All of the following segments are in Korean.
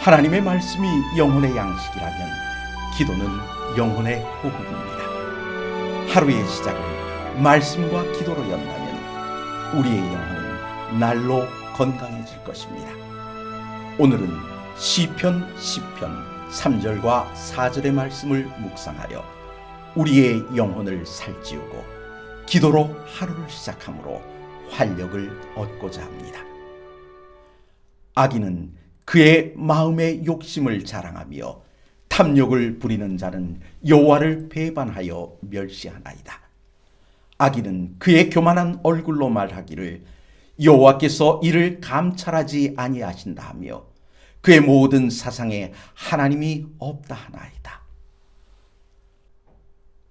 하나님의 말씀이 영혼의 양식이라면 기도는 영혼의 호흡입니다. 하루의 시작을 말씀과 기도로 연다면 우리의 영혼은 날로 건강해질 것입니다. 오늘은 시편 10편 3절과 4절의 말씀을 묵상하여 우리의 영혼을 살찌우고 기도로 하루를 시작함으로 활력을 얻고자 합니다. 악인은 그의 마음의 욕심을 자랑하며 탐욕을 부리는 자는 여호와를 배반하여 멸시하나이다. 악인은 그의 교만한 얼굴로 말하기를 여호와께서 이를 감찰하지 아니하신다 하며 그의 모든 사상에 하나님이 없다 하나이다.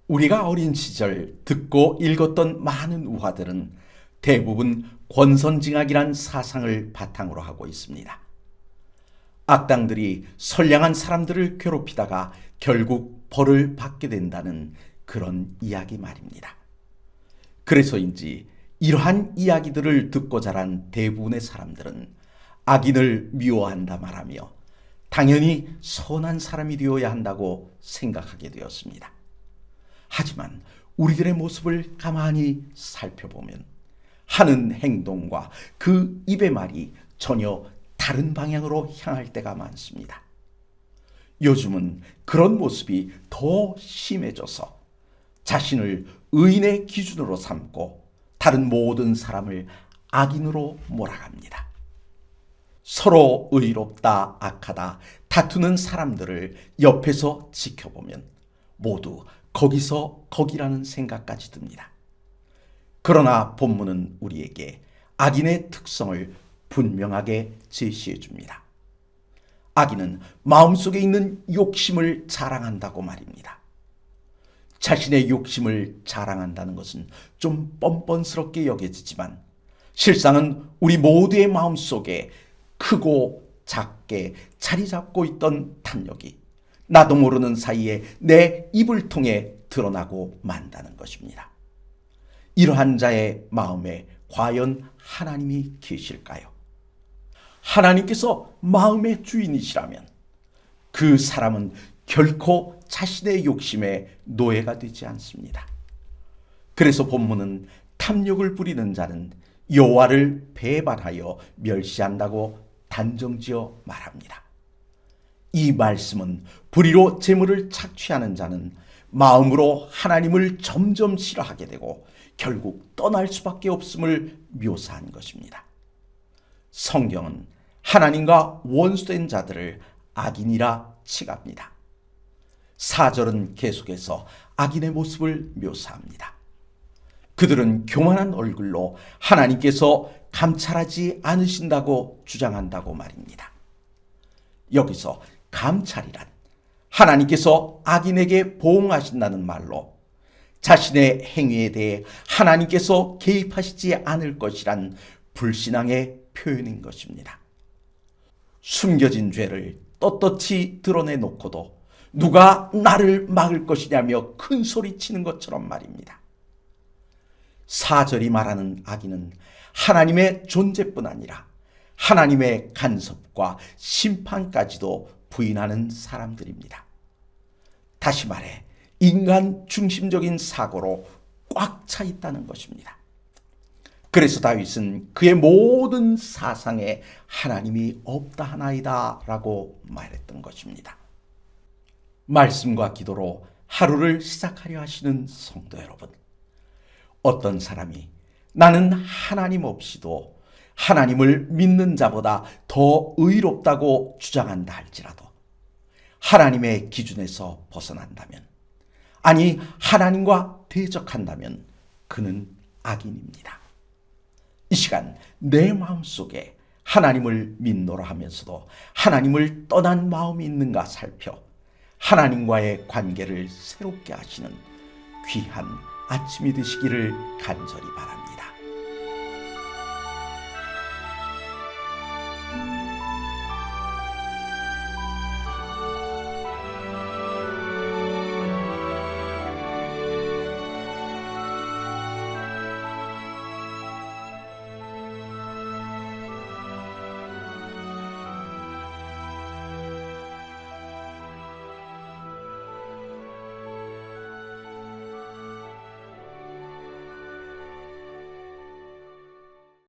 우리가 어린 시절 듣고 읽었던 많은 우화들은 대부분 권선징악이란 사상을 바탕으로 하고 있습니다. 악당들이 선량한 사람들을 괴롭히다가 결국 벌을 받게 된다는 그런 이야기 말입니다. 그래서인지 이러한 이야기들을 듣고 자란 대부분의 사람들은 악인을 미워한다 말하며 당연히 선한 사람이 되어야 한다고 생각하게 되었습니다. 하지만 우리들의 모습을 가만히 살펴보면 하는 행동과 그 입의 말이 전혀 다른 방향으로 향할 때가 많습니다. 요즘은 그런 모습이 더 심해져서 자신을 의인의 기준으로 삼고 다른 모든 사람을 악인으로 몰아갑니다. 서로 의롭다 악하다 다투는 사람들을 옆에서 지켜보면 모두 거기서 거기라는 생각까지 듭니다. 그러나 본문은 우리에게 악인의 특성을 분명하게 제시해 줍니다. 악인은 마음속에 있는 욕심을 자랑한다고 말입니다. 자신의 욕심을 자랑한다는 것은 좀 뻔뻔스럽게 여겨지지만 실상은 우리 모두의 마음속에 크고 작게 자리 잡고 있던 탐욕이 나도 모르는 사이에 내 입을 통해 드러나고 만다는 것입니다. 이러한 자의 마음에 과연 하나님이 계실까요? 하나님께서 마음의 주인이시라면 그 사람은 결코 자신의 욕심에 노예가 되지 않습니다. 그래서 본문은 탐욕을 부리는 자는 여호와를 배반하여 멸시한다고 단정지어 말합니다. 이 말씀은 불의로 재물을 착취하는 자는 마음으로 하나님을 점점 싫어하게 되고 결국 떠날 수밖에 없음을 묘사한 것입니다. 성경은 하나님과 원수된 자들을 악인이라 칭합니다. 4절은 계속해서 악인의 모습을 묘사합니다. 그들은 교만한 얼굴로 하나님께서 감찰하지 않으신다고 주장한다고 말입니다. 여기서 감찰이란 하나님께서 악인에게 보응하신다는 말로 자신의 행위에 대해 하나님께서 개입하시지 않을 것이란 불신앙의 표현인 것입니다. 숨겨진 죄를 떳떳이 드러내놓고도 누가 나를 막을 것이냐며 큰 소리치는 것처럼 말입니다. 4절이 말하는 악인은 하나님의 존재뿐 아니라 하나님의 간섭과 심판까지도 부인하는 사람들입니다. 다시 말해 인간 중심적인 사고로 꽉 차 있다는 것입니다. 그래서 다윗은 그의 모든 사상에 하나님이 없다 하나이다 라고 말했던 것입니다. 말씀과 기도로 하루를 시작하려 하시는 성도 여러분, 어떤 사람이 나는 하나님 없이도 하나님을 믿는 자보다 더 의롭다고 주장한다 할지라도 하나님의 기준에서 벗어난다면, 아니 하나님과 대적한다면 그는 악인입니다. 이 시간 내 마음속에 하나님을 믿노라 하면서도 하나님을 떠난 마음이 있는가 살펴 하나님과의 관계를 새롭게 하시는 귀한 아침이 되시기를 간절히 바랍니다.